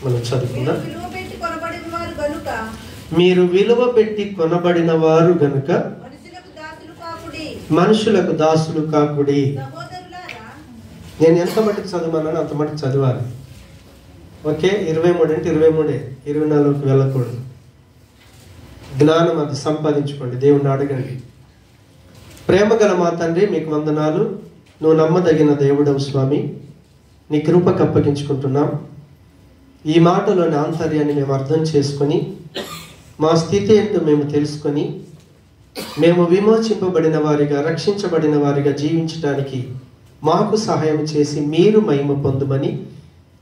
మనం చదువుకుందాం. మీరు విలువ పెట్టి కొనబడిన వారు గనుక మనుషులకు దాసులు కాకుడి. నేను ఎంత మటుకు చదవమన్నాను అంత మటుకు చదవాలి. ఓకే, 23 అంటే 23, 24కి వెళ్ళకూడదు. జ్ఞానం అది సంపాదించుకోండి, దేవుణ్ణి అడగండి. ప్రేమ గల మా తండ్రి, మీకు వందనాలు. నువ్వు నమ్మదగిన దేవుడవు స్వామి. నీ కృపకు అప్పగించుకుంటున్నాం. ఈ మాటలోని ఆంతర్యాన్ని మేము అర్థం చేసుకొని, మా స్థితి ఏంటో మేము తెలుసుకొని, మేము విమోచింపబడిన వారిగా, రక్షించబడిన వారిగా జీవించడానికి మాకు సహాయం చేసి మీరు మహిమ పొందుమని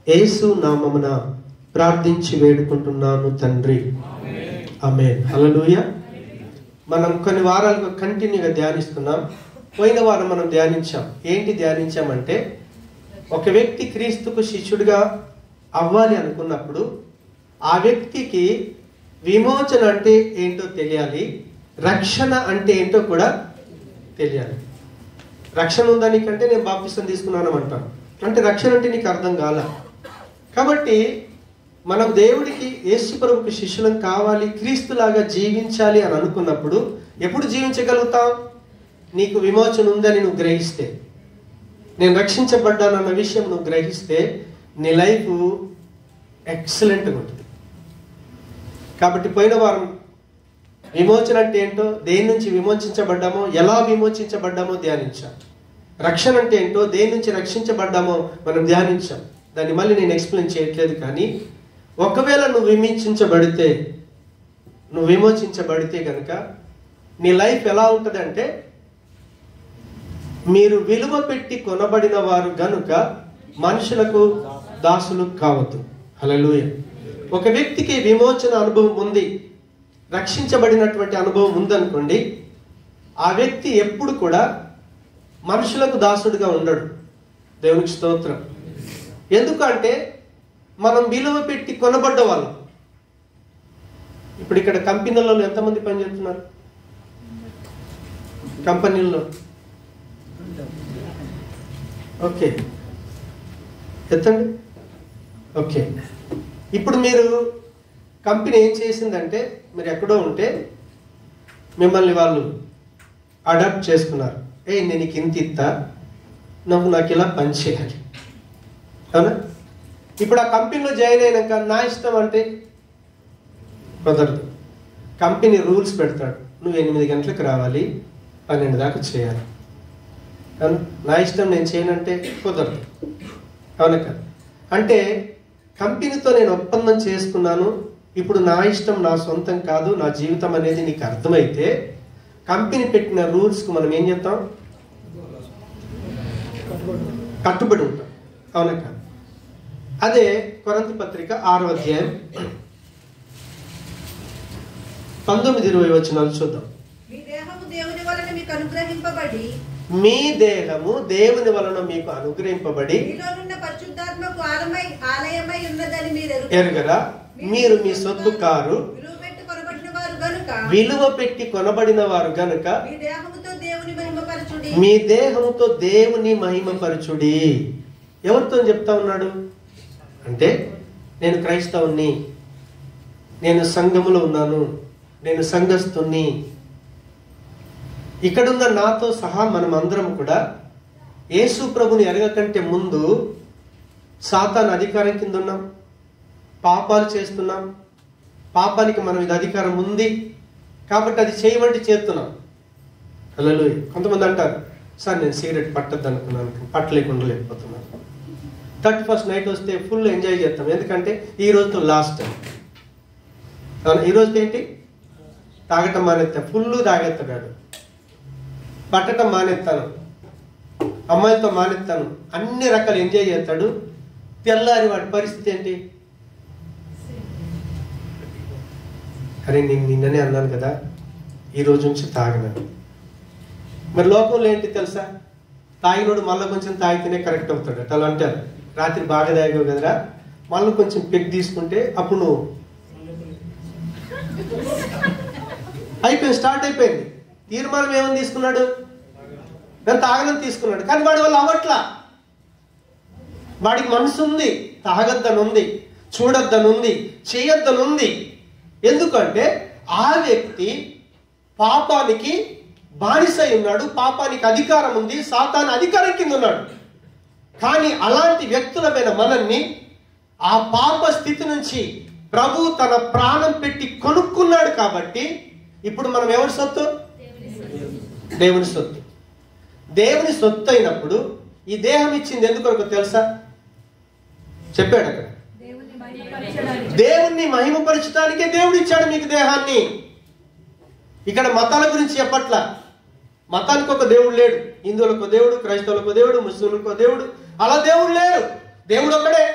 యేసు నామమున ప్రార్థించి వేడుకుంటున్నాను తండ్రి. ఆమేన్. హల్లెలూయా. మనం కొన్ని వారాలుగా కంటిన్యూగా ధ్యానిస్తున్నాం. పోయిన వారం మనం ధ్యానించాం. ఏంటి ధ్యానించామంటే, ఒక వ్యక్తి క్రీస్తుకు శిష్యుడిగా అవ్వాలి అనుకున్నప్పుడు ఆ వ్యక్తికి విమోచన అంటే ఏంటో తెలియాలి, రక్షణ అంటే ఏంటో కూడా తెలియాలి. రక్షణ ఉందా నీకంటే నేను బాప్తిసం తీసుకున్నాను అంటాను, అంటే రక్షణ అంటే నీకు అర్థం కాల. కాబట్టి మనం దేవుడికి, యేసు ప్రభువుకి శిష్యులం కావాలి, క్రీస్తులాగా జీవించాలి అని అనుకున్నప్పుడు ఎప్పుడు జీవించగలుగుతాం? నీకు విమోచన ఉందని నువ్వు గ్రహిస్తే, నేను రక్షించబడ్డానన్న విషయం నువ్వు గ్రహిస్తే నీ లైఫ్ ఎక్సలెంట్గా ఉంటుంది. కాబట్టి పోయిన వారం విమోచన అంటే ఏంటో, దేని నుంచి విమోచించబడ్డామో, ఎలా విమోచించబడ్డామో ధ్యానించాం. రక్షణ అంటే ఏంటో, దేని నుంచి రక్షించబడ్డామో మనం ధ్యానించాం. దాన్ని మళ్ళీ నేను ఎక్స్ప్లెయిన్ చేయట్లేదు. కానీ ఒకవేళ నువ్వు విమోచించబడితే కనుక నీ లైఫ్ ఎలా ఉంటుంది అంటే, మీరు విలువ పెట్టి కొనబడిన వారు గనుక మనుషులకు దాసులు కావద్దు. హల్లెలూయా. ఒక వ్యక్తికి విమోచన అనుభవం ఉంది, రక్షించబడినటువంటి అనుభవం ఉందనుకోండి, ఆ వ్యక్తి ఎప్పుడు కూడా మనుషులకు దాసుడిగా ఉండడు. దేవునికి స్తోత్రం. ఎందుకంటే మనం విలువ పెట్టి కొనబడ్డ వాళ్ళం. ఇప్పుడు ఇక్కడ కంపెనీలలో ఎంతమంది పనిచేస్తున్నారు? కంపెనీల్లో ఓకే, ఎత్తండి. ఓకే, ఇప్పుడు మీరు కంపెనీ ఏం చేసిందంటే, మీరు ఎక్కడో ఉంటే మిమ్మల్ని వాళ్ళు అడాప్ట్ చేసుకున్నారు. నేను నీకు ఇంత ఇస్తా, నాకు ఇలా పని చేయాలి, అవునా? ఇప్పుడు ఆ కంపెనీలో జాయిన్ అయినాక నా ఇష్టం అంటే కుదరదు. కంపెనీ రూల్స్ పెడతాడు, నువ్వు 8 గంటలకు రావాలి, 12 దాకా చేయాలి. నా ఇష్టం నేను చేయనంటే కుదరదు, అవునా కదా? అంటే కంపెనీతో నేను ఒప్పందం చేసుకున్నాను, ఇప్పుడు నా ఇష్టం నా సొంతం కాదు, నా జీవితం అనేది నీకు అర్థమైతే కంపెనీ పెట్టిన రూల్స్కు మనం ఏం చేస్తాం? కట్టుబడి ఉంటాం, అవునా కాదు? అదే కొరింథీ పత్రిక 6వ అధ్యాయం 19-20 వచనాలు చూద్దాం. మీ దేహము దేవుని వలన మీకు అనుగ్రహింపబడి ఎరుగరా, మీరు మీ సొత్తు కారు, విలువ పెట్టి కొనబడిన వారు గనుక మీ దేహముతో దేవుని మహిమపరచుడి. ఎవరితో చెప్తా ఉన్నాడు అంటే, నేను క్రైస్తవుని, నేను సంఘములో ఉన్నాను, నేను సంఘస్థుని. ఇక్కడున్న నాతో సహా మనం అందరం కూడా యేసు ప్రభుని ఎరగకంటే ముందు సాతాను అధికారం కింద ఉన్నాం, పాపాలు చేస్తున్నాం. పాపానికి మనం ఇది అధికారం ఉంది కాబట్టి అది చేయమంటే చేస్తున్నాం. హల్లెలూయా. కొంతమంది అంటారు, సార్ నేను సిగరెట్ పట్టద్దు అనుకున్నాను, పట్టలేకుండా లేకపోతున్నాను. 31st నైట్ వస్తే ఫుల్ ఎంజాయ్ చేస్తాం, ఎందుకంటే ఈ రోజుతో లాస్ట్. ఈ రోజుతో ఏంటి? తాగటం మానేస్తా, ఫుల్ తాగెత్తాడు. పట్టటం మానేస్తాను, అమ్మాయితో మానేస్తాను, అన్ని రకాలు ఎంజాయ్ చేస్తాడు. తెల్లారి వాడి పరిస్థితి ఏంటి? అరే నేను నిన్ననే అన్నాను కదా, ఈ రోజు నుంచి తాగను. మరి లోకంలో ఏంటి తెలుసా? తాగినోడు మళ్ళీ కొంచెం తాగితేనే కరెక్ట్ అవుతాడు. అలా అంటారు, రాత్రి బాగా తాగావు కదరా, మళ్ళీ కొంచెం పెగ్ తీసుకుంటే అప్పుడు నువ్వు అయిపోయింది, స్టార్ట్ అయిపోయింది. తీర్మానం ఏమని తీసుకున్నాడు? నేను తాగనని తీసుకున్నాడు, కానీ వాడి వల్ల అవ్వట్లా. వాడికి మనసు ఉంది, తాగద్దని ఉంది. చూడొద్దనుంది, చేయొద్దనుంది. ఎందుకంటే ఆ వ్యక్తి పాపానికి బానిసై ఉన్నాడు, పాపానికి అధికారం ఉంది, సాతాను అధికారం కింద ఉన్నాడు. కానీ అలాంటి వ్యక్తులమైన మనల్ని ఆ పాప స్థితి నుంచి ప్రభు తన ప్రాణం పెట్టి కొనుక్కున్నాడు. కాబట్టి ఇప్పుడు మనం ఎవరి సొత్తు? దేవుని సొత్తు. దేవుని సొత్తు అయినప్పుడు ఈ దేహం ఇచ్చింది ఎందుకొరకు తెలుసా? చెప్పాడు అక్కడ. దేవుణ్ణి మహిమపరచడానికే దేవుడు ఇచ్చాడు మీకు దేహాన్ని. ఇక్కడ మతాల గురించి చెప్పట్ల. మతానికి ఒక దేవుడు లేడు. హిందువులకు దేవుడు, క్రైస్తవులకు దేవుడు, ముస్లింలకు దేవుడు, అలా దేవుడు లేరు. దేవుడు ఒక్కడే.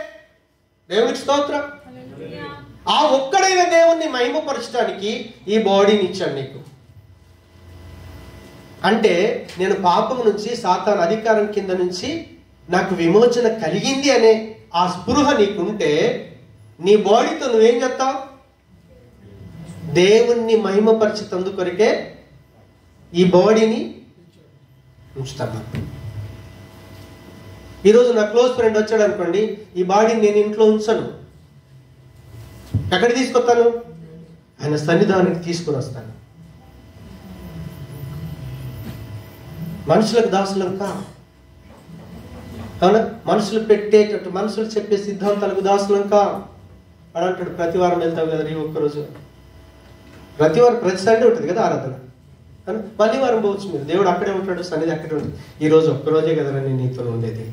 దేవునికి స్తోత్రం. ఆ ఒక్కడైన దేవుణ్ణి మహిమపరచడానికి ఈ బాడీని ఇచ్చాడు నీకు. అంటే నేను పాపం నుంచి, సాతాను అధికారం కింద నుంచి నాకు విమోచన కలిగింది అనే ఆ స్పృహ నీకుంటే నీ బాడీతో నువ్వేం చేస్తావు? దేవుణ్ణి మహిమపరిచేందుకొరకే ఈ బాడీని ఉంచుతాను. ఈరోజు నా క్లోజ్ ఫ్రెండ్ వచ్చాడు అనుకోండి, ఈ బాడీని నేను ఇంట్లో ఉంచను. ఎక్కడ తీసుకొస్తాను? ఆయన సన్నిధానానికి తీసుకుని వస్తాను. మనుషులకు దాసులం కా, అవునా? మనుషులు పెట్టేటట్టు, మనుషులు చెప్పే సిద్ధాంతాలకు దాసులం కా అని అంటాడు. ప్రతి వారం వెళ్తావు కదా ఈ ఒక్కరోజు. ప్రతి వారం, ప్రతి సండే ఉంటుంది కదా ఆరాధన. మళ్ళీ వారం పోవచ్చు మీరు. దేవుడు అక్కడే ఉంటాడు, సన్నిధి అక్కడే ఉంటుంది. ఈరోజు ఒక్కరోజే కదా నేను నీతో ఉండేది,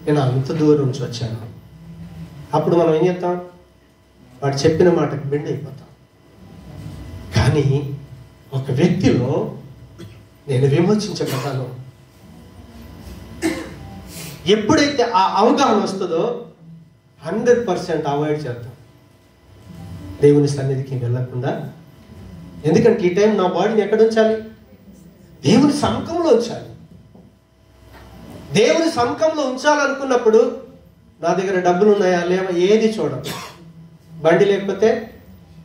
నేను అంత దూరం నుంచి వచ్చాను. అప్పుడు మనం ఏం చేస్తాం? వాడు చెప్పిన మాటకు బెండ్ అయిపోతాం. కానీ ఒక వ్యక్తిలో నేను విమోచించబడ్డాను. ఎప్పుడైతే ఆ అవగాహన వస్తుందో 100% అవాయిడ్ చేద్దాం దేవుని సన్నిధికి వెళ్ళకుండా. ఎందుకంటే ఈ టైం నా బాడీని ఎక్కడ ఉంచాలి? దేవుని సముఖంలో ఉంచాలి. దేవుని సముఖంలో ఉంచాలనుకున్నప్పుడు నా దగ్గర డబ్బులు ఉన్నాయా లేవా ఏది చూడం. బండి లేకపోతే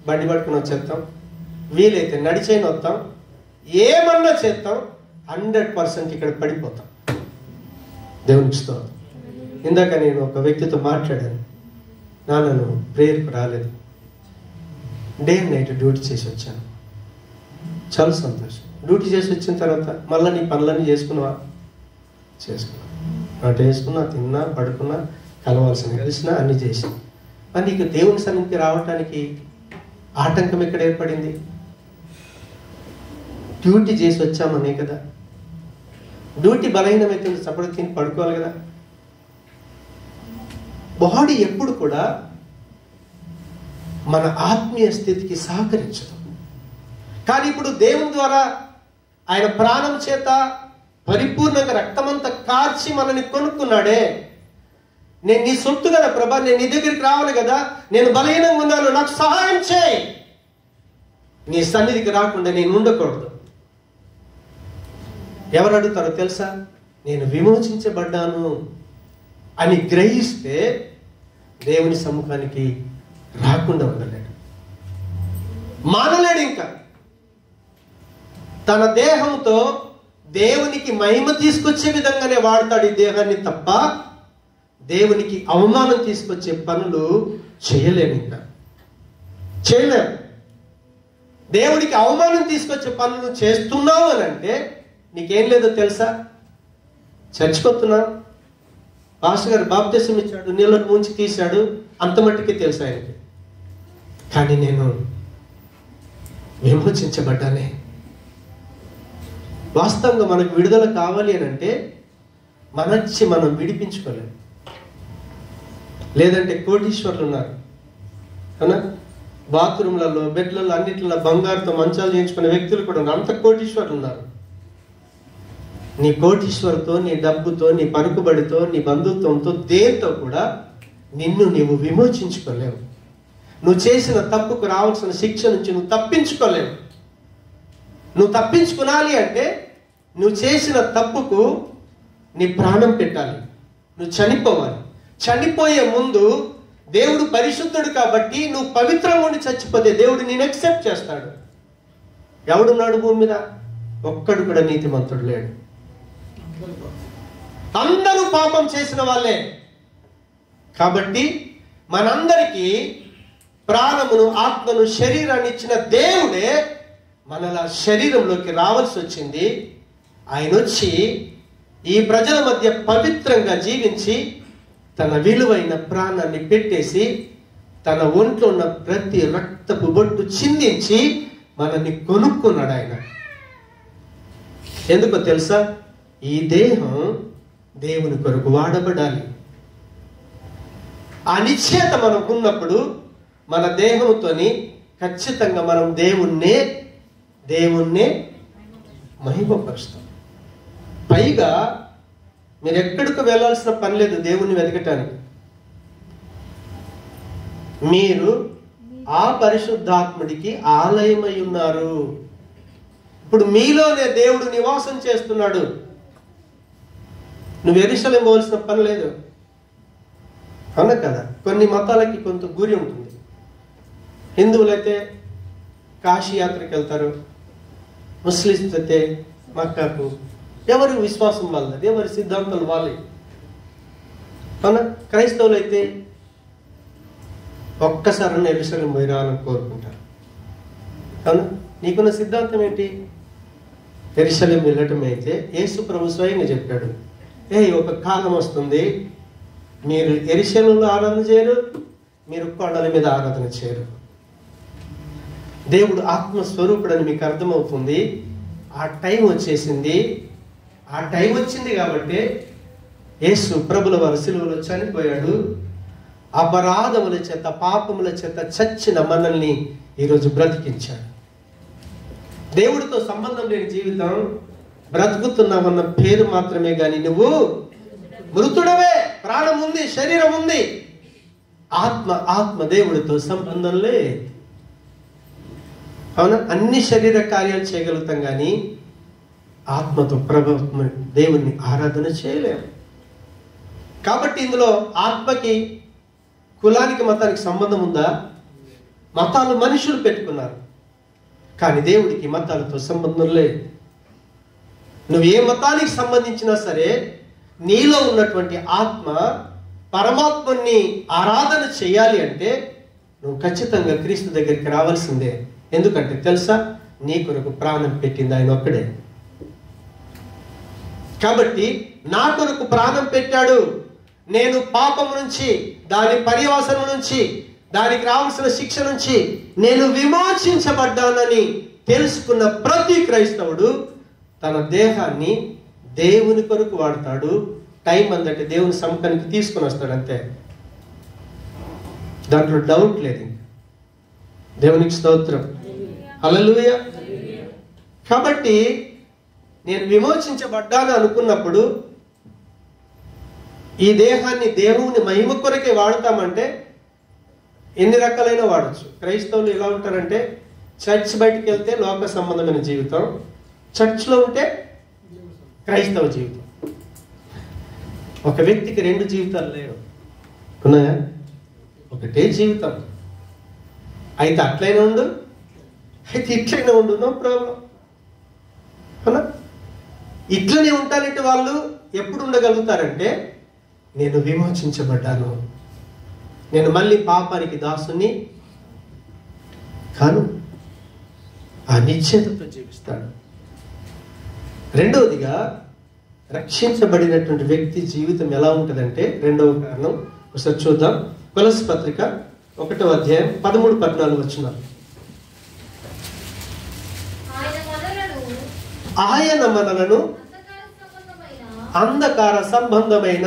బండి పట్టుకుని వచ్చేస్తాం, వీలైతే నడిచేని వస్తాం, ఏమన్నా చేస్తాం. 100% ఇక్కడ పడిపోతాం. దేవునికి స్తోత్రం. ఇందాక నేను ఒక వ్యక్తితో మాట్లాడాను. నన్ను ప్రేయర్కు రాలేదు, డే అండ్ నైట్ డ్యూటీ చేసి వచ్చాను. చాలా సంతోషం. డ్యూటీ చేసి వచ్చిన తర్వాత మళ్ళీ నీ పనులన్నీ చేసుకున్నావా? చేసుకున్నా. వంట వేసుకున్నా, తిన్నా, పడుకున్నా, కలవాల్సిన కలిసినా అన్నీ చేసి. మరి నీకు దేవుని సన్నిధికి రావటానికి ఆటంకం ఎక్కడ ఏర్పడింది? డ్యూటీ చేసి వచ్చామనే కదా. డ్యూటీ బలహీనమైతే చప్పుడు తిని పడుకోవాలి కదా. బాడీ ఎప్పుడు కూడా మన ఆత్మీయ స్థితికి సహకరించదు. కానీ ఇప్పుడు దేవుని ద్వారా ఆయన ప్రాణం చేత పరిపూర్ణంగా రక్తమంతా కార్చి మనల్ని కొనుక్కున్నాడే. నేను నీ సొత్తు కదా ప్రభా, నేను నీ దగ్గరికి రావాలి కదా, నేను బలహీనంగా ఉన్నాను, నాకు సహాయం చేయి. నీ సన్నిధికి రాకుండా నేను ఉండకూడదు. ఎవరు అడుగుతారో తెలుసా? నేను విమోచించబడ్డాను అని గ్రహిస్తే దేవుని సముఖానికి రాకుండా ఉండలేడు, మానలేడు. ఇంకా తన దేహంతో దేవునికి మహిమ తీసుకొచ్చే విధంగానే వాడతాడు ఈ దేహాన్ని తప్ప దేవునికి అవమానం తీసుకొచ్చే పనులు చేయలేము. ఇంకా చేయలేము. దేవుడికి అవమానం తీసుకొచ్చే పనులు చేస్తున్నావు అని అంటే నీకేం లేదో తెలుసా? చచ్చిపోతున్నావు. పాస్టర్ గారు బాప్తిసం ఇచ్చాడు, నీళ్ళను ముంచి తీశాడు, అంత మట్టికి తెలుసు ఆయనకి. కానీ నేను విమోచించబడ్డానే. వాస్తవంగా మనకు విడుదల కావాలి అని అంటే మనచ్చి మనం విడిపించుకోలేము. లేదంటే కోటీశ్వర్లు ఉన్నారు అవునా, బాత్రూమ్లలో, బెడ్లలో, అన్నిట్లో బంగారుతో మంచాలు చేయించుకునే వ్యక్తులు కూడా ఉన్నారు. అంత కోటీశ్వర్లు ఉన్నారు. నీ కోటీశ్వరుతో, నీ డబ్బుతో, నీ పలుకుబడితో, నీ బంధుత్వంతో, దేంతో కూడా నిన్ను నీవు విమోచించుకోలేవు. నువ్వు చేసిన తప్పుకు రావాల్సిన శిక్ష నుంచి నువ్వు తప్పించుకోలేవు. నువ్వు తప్పించుకునాలి అంటే నువ్వు చేసిన తప్పుకు నీ ప్రాణం పెట్టాలి, నువ్వు చనిపోవాలి. చనిపోయే ముందు దేవుడు పరిశుద్ధుడు కాబట్టి నువ్వు పవిత్రంగా ఉండి చచ్చిపోతే దేవుడు నేను యాక్సెప్ట్ చేస్తాడు. ఎవడున్నాడు భూమి మీద? ఒక్కడు కూడా నీతిమంతుడు లేడు. అందరూ పాపం చేసిన వాళ్ళే. కాబట్టి మనందరికీ ప్రాణమును, ఆత్మను, శరీరాన్ని ఇచ్చిన దేవుడే మనలా శరీరంలోకి రావాల్సి వచ్చింది. ఆయన వచ్చి ఈ ప్రజల మధ్య పవిత్రంగా జీవించి తన విలువైన ప్రాణాన్ని పెట్టేసి తన ఒంట్లో ఉన్న ప్రతి రక్తపు బొట్టు చిందించి మనల్ని కొనుక్కున్నాడు ఆయన. ఎందుకో తెలుసా? ఈ దేహం దేవుని కొరకు వాడబడాలి. ఆ నిశ్చయత మనకున్నప్పుడు మన దేహంతోని ఖచ్చితంగా మనం దేవుణ్ణే మహిమపరుస్తాం. పైగా మీరు ఎక్కడికి వెళ్ళాల్సిన పని లేదు దేవుణ్ణి వెతకటానికి. మీరు ఆ పరిశుద్ధాత్ముడికి ఆలయమై ఉన్నారు. ఇప్పుడు మీలోనే దేవుడు నివాసం చేస్తున్నాడు. నువ్వు యెరూషలేము పోవాల్సిన పని లేదు. అవునా కదా? కొన్ని మతాలకి కొంత గురి ఉంటుంది. హిందువులైతే కాశీ యాత్రకి వెళ్తారు, ముస్లిమ్స్ అయితే మక్కాకు. ఎవరి విశ్వాసం వాళ్ళది, ఎవరి సిద్ధాంతాలు వాళ్ళే. అవునా? క్రైస్తవులు అయితే ఒక్కసారి యెరూషలేము పోయి రావాలని కోరుకుంటారు. అవునా? నీకున్న సిద్ధాంతం ఏంటి? యెరూషలేము వెళ్ళటం అయితే యేసు ప్రభు స్వయంగా చెప్పాడు, ఒక కాలం వస్తుంది మీరు యెరూషలేములో ఆరాధన చేయరు, మీరు కొండల మీద ఆరాధన చేయరు. దేవుడు ఆత్మస్వరూపుడని మీకు అర్థమవుతుంది. ఆ టైం వచ్చేసింది. ఆ టైం వచ్చింది కాబట్టి యేసు ప్రభుల వారు సిలువలో చనిపోయాడు. అపరాధముల చేత, పాపముల చేత చచ్చిన మనల్ని ఈరోజు బ్రతికించాడు. దేవుడితో సంబంధం లేని జీవితం బ్రతుకుతున్నామన్న పేరు మాత్రమే గాని నువ్వు మృతుడవే. ప్రాణం ఉంది, శరీరం ఉంది, ఆత్మ దేవుడితో సంబంధం లేదు. అవునా? అన్ని శరీర కార్యాలు చేయగలుగుతాం కానీ ఆత్మతో ప్రభావం దేవుణ్ణి ఆరాధన చేయలేము. కాబట్టి ఇందులో ఆత్మకి, కులానికి, మతానికి సంబంధం ఉందా? మతాలు మనుషులు పెట్టుకున్నారు, కానీ దేవుడికి మతాలతో సంబంధం లేదు. నువ్వు ఏ మతానికి సంబంధించినా సరే నీలో ఉన్నటువంటి ఆత్మ పరమాత్మని ఆరాధన చేయాలి అంటే నువ్వు ఖచ్చితంగా క్రీస్తు దగ్గరికి రావాల్సిందే. ఎందుకంటే తెలుసా? నీ కొరకు ప్రాణం పెట్టింది ఆయన ఒక్కడే. కాబట్టి నా కొరకు ప్రాణం పెట్టాడు. నేను పాపం నుంచి, దాని పర్యవసనం నుంచి, దానికి రావాల్సిన శిక్ష నుంచి నేను విమోచించబడ్డానని తెలుసుకున్న ప్రతి క్రైస్తవుడు తన దేహాన్ని దేవుని కొరకు వాడతాడు. టైం అందంటే దేవుని సముఖానికి తీసుకుని వస్తాడు, అంతే. దాంట్లో డౌట్ లేదు. దేవునికి స్తోత్రం, హల్లెలూయా. కాబట్టి నేను విమోచించబడ్డాను అనుకున్నప్పుడు ఈ దేహాన్ని దేవుని మహిమ కొరకే వాడతామంటే ఎన్ని రకాలైన వాడచ్చు. క్రైస్తవులు ఎలా ఉంటారంటే చర్చ్ బయటికి వెళ్తే లోక సంబంధమైన జీవితం, చర్చ్లో ఉంటే క్రైస్తవ జీవితం. ఒక వ్యక్తికి రెండు జీవితాలు లేవు, ఉన్నాయా? ఒకటే జీవితం. అయితే అట్లయినా ఉండు, అయితే ఇట్లయినా ఉండు, నో ప్రాబ్లం. అవునా? ఇట్లనే ఉంటానంటే వాళ్ళు ఎప్పుడు ఉండగలుగుతారంటే నేను విమోచించబడ్డాను, నేను మళ్ళీ పాపానికి దాసుని కాను. ఆ నిశ్చయతతో జీవిస్తాడు. రెండవదిగా రక్షించబడినటువంటి వ్యక్తి జీవితం ఎలా ఉంటుందంటే, రెండవ కారణం ఒకసారి చూద్దాం. కొలస్సీ పత్రిక 1వ అధ్యాయం 13-14 వచనాలు. ఆయన మనలను అంధకార సంబంధమైన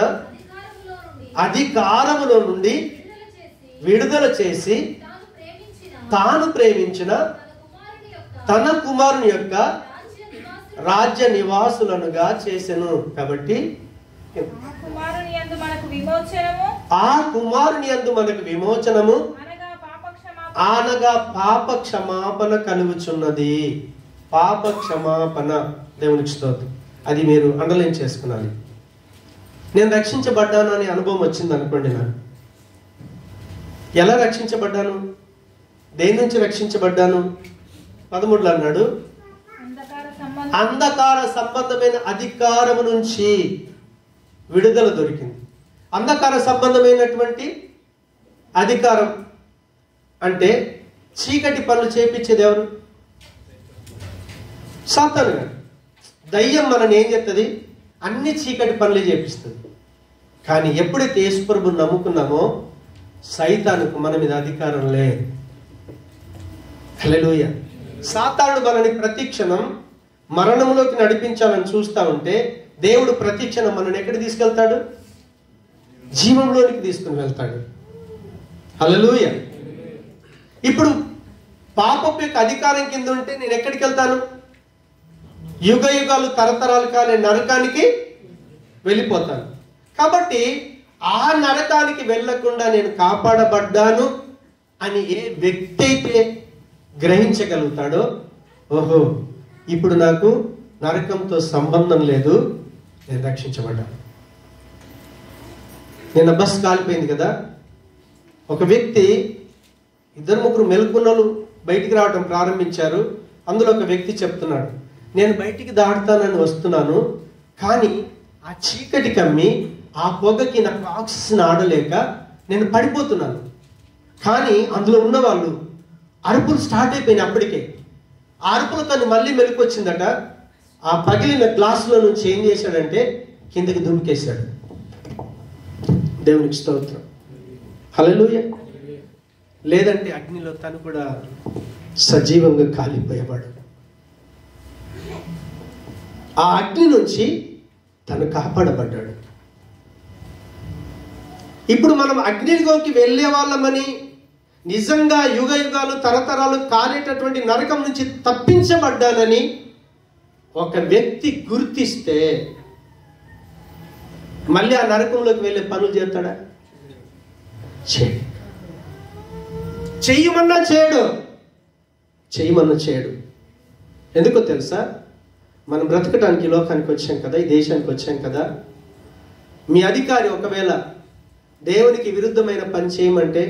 అధికారములో నుండి విడుదల చేసి తాను ప్రేమించిన తన కుమారుని యొక్క రాజ్య నివాసులనుగా చేసెను. కాబట్టి ఆ కుమారుని యందు మనకు విమోచనము అనగా పాప క్షమాపణ కలుగుచున్నది. పాప క్షమాపణ, దేవునికి స్తోత్రం. అది మీరు అండర్లైన్ చేసుకున్నాలి. నేను రక్షించబడ్డాను అనే అనుభవం వచ్చింది అనుకోండి. నాకు ఎలా రక్షించబడ్డాను, దేని నుంచి రక్షించబడ్డాను? 13లో అన్నాడు, అంధకార సంబంధమైన అధికారము నుంచి విడుదల దొరికింది. అంధకార సంబంధమైనటువంటి అధికారం అంటే చీకటి పనులు చేపించేది ఎవరు? సాతాను గారు. దయ్యం మనని ఏం చేస్తుంది? అన్ని చీకటి పనులే చేపిస్తుంది. కానీ ఎప్పుడైతే యేసుప్రభుని నమ్ముకున్నామో సైతానుకు మన మీద అధికారం లేదు. హల్లెలూయా. సాతానుడు మనని ప్రతి క్షణం మరణంలోకి నడిపించాలని చూస్తూ ఉంటే దేవుడు ప్రతి క్షణం మనని ఎక్కడ తీసుకెళ్తాడు? జీవంలోనికి తీసుకుని వెళ్తాడు. హల్లెలూయా. ఇప్పుడు పాపపు యొక్క అధికారం కింద ఉంటే నేను ఎక్కడికి వెళ్తాను? యుగ యుగాలు తరతరాలు కాలే నరకానికి వెళ్ళిపోతాను. కాబట్టి ఆ నరకానికి వెళ్ళకుండా నేను కాపాడబడ్డాను అని ఏ వ్యక్తి అయితే గ్రహించగలుగుతాడో, ఓహో ఇప్పుడు నాకు నరకంతో సంబంధం లేదు, నేను రక్షించబడ్డాను. నిన్న బస్ కాలిపోయింది కదా, ఒక వ్యక్తి, 2-3 మెలకున్నలు బయటికి రావడం ప్రారంభించారు. అందులో ఒక వ్యక్తి చెప్తున్నాడు, నేను బయటికి దాటుతానని వస్తున్నాను, కానీ ఆ చీకటి కమ్మి ఆ పొగకి నాకు ఆక్సిజన్ ఆడలేక నేను పడిపోతున్నాను. కానీ అందులో ఉన్న వాళ్ళు అరుపులు స్టార్ట్ అయిపోయినాయి. అప్పటికే ఆ అరుపులతో మళ్ళీ మెలకు వచ్చిందట. ఆ పగిలిన గ్లాసులో నుంచి ఏం చేశాడంటే కిందకి దుమికేశాడు. దేవునికి స్తోత్రం. హల్లెలూయా. లేదంటే అగ్నిలో తను కూడా సజీవంగా కాలిపోయేవాడు. ఆ అగ్ని నుంచి తను కాపాడబడ్డాడు. ఇప్పుడు మనం అగ్నిలోకి వెళ్ళే వాళ్ళమని, నిజంగా యుగ యుగాలు తరతరాలు కాలేటటువంటి నరకం నుంచి తప్పించబడ్డానని ఒక వ్యక్తి గుర్తిస్తే మళ్ళీ ఆ నరకంలోకి వెళ్ళే పనులు చేస్తాడా? చెయ్యమన్నా చేయడు, చెయ్యమన్నా చేయడు. ఎందుకో తెలుసా? మనం బ్రతకడానికి లోకానికి వచ్చాం కదా, ఈ దేశానికి వచ్చాం కదా. మీ అధికారి ఒకవేళ దేవునికి విరుద్ధమైన పని చేయమంటే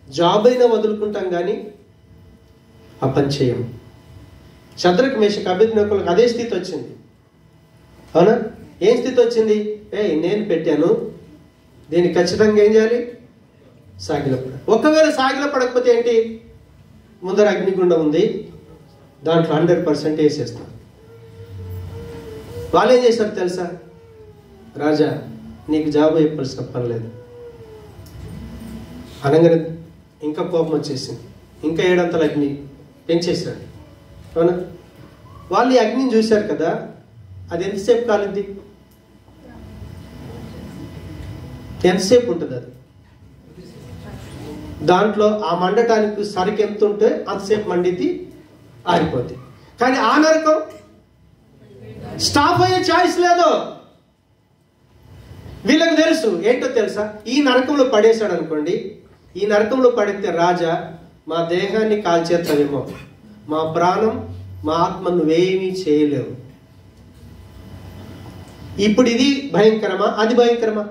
జాబ్ అయినా వదులుకుంటాం, కానీ ఆ పని చేయము. శద్రకు మేషకు అబేద్నెగోలకు అదే స్థితి వచ్చింది. అవునా? ఏం స్థితి వచ్చింది? నేను పెట్టాను, దీన్ని ఖచ్చితంగా ఏం చేయాలి? సాగిలపడ. ఒకవేళ సాగిలపడకపోతే ఏంటి? ముందర అగ్నిగుండం ఉంది, దాంట్లో 100% వేసేస్తాం. వాళ్ళు ఏం చేశారు తెలుసా? రాజా నీకు జాబ్ చెప్పాల్సిన పని లేదు అనగానే ఇంకా కోపం వచ్చేసింది. ఇంకా 7 అంతల అగ్ని పెంచేశాడు. అవునా? వాళ్ళు ఈ అగ్నిని చూశారు కదా, అది ఎంతసేపు కాలింది? ఎంతసేపు ఉంటుంది అది? దాంట్లో ఆ మండటానికి సరికి ఎంత ఉంటే అంతసేపు మండిద్ది, ఆరిపోద్ది. కానీ ఆ నరకం స్టాప్ అయ్యే ఛాయిస్ లేదు. వీళ్ళకి తెలుసు. ఏంటో తెలుసా? ఈ నరకంలో పడేశాడు అనుకోండి, ఈ నరకంలో పడితే రాజా మా దేహాన్ని కాల్చేస్తావేమో, మా ప్రాణం మా ఆత్మ నువ్వేమీ చేయలేవు. ఇప్పుడు ఇది భయంకరమా, అది భయంకరమా?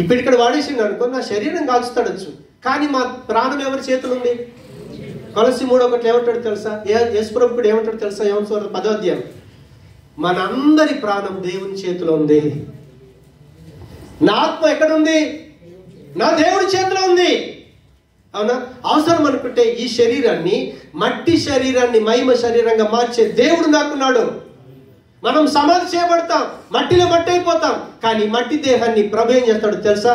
ఇప్పుడు ఇక్కడ వాడేసిండు అనుకో, నా శరీరం కాల్చుతాడచ్చు, కానీ మా ప్రాణం ఎవరి చేతులు ఉంది? కొలస్సీ 3:1 ఏమంటాడు తెలుసా? యేసుప్రభుడు ఏమంటాడు తెలుసా? యోహాను సువార్త 10వ అధ్యాయం, మనందరి ప్రాణం దేవుని చేతిలో ఉంది. నా ఆత్మ ఎక్కడుంది? నా దేవుడి చేతిలో ఉంది. అవునా? అవసరం అనుకుంటే ఈ శరీరాన్ని, మట్టి శరీరాన్ని మహిమ శరీరంగా మార్చే దేవుడు నాకున్నాడు. మనం సమాధి చేయబడతాం, మట్టిలో మట్టి అయిపోతాం, కానీ మట్టి దేహాన్ని ప్రభు ఏం చేస్తాడు తెలుసా?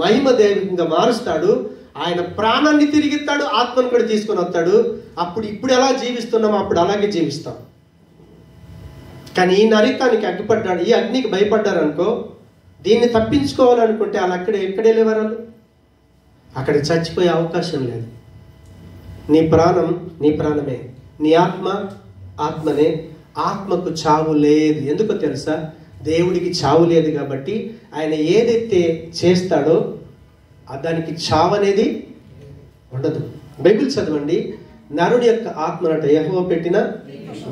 మహిమ దేహంగా మారుస్తాడు. ఆయన ప్రాణాన్ని తిరిగిస్తాడు, ఆత్మను కూడా తీసుకొని వస్తాడు. అప్పుడు ఇప్పుడు ఎలా జీవిస్తున్నామో అప్పుడు అలాగే జీవిస్తాం. కానీ ఈ నరకానికి అగ్గిపడ్డాడు, ఈ అగ్నికి భయపడ్డారు అనుకో, దీన్ని తప్పించుకోవాలనుకుంటే వాళ్ళు ఎక్కడ వెళ్ళేవారు? అక్కడ చచ్చిపోయే అవకాశం లేదు. నీ ప్రాణం నీ ప్రాణమే, నీ ఆత్మ ఆత్మనే. ఆత్మకు చావు లేదు. ఎందుకో తెలుసా? దేవుడికి చావు లేదు కాబట్టి ఆయన ఏదైతే చేస్తాడో దానికి చావు అనేది ఉండదు. బైబిల్ చదవండి. నరుడి యొక్క ఆత్మనట యెహోవా పెట్టిన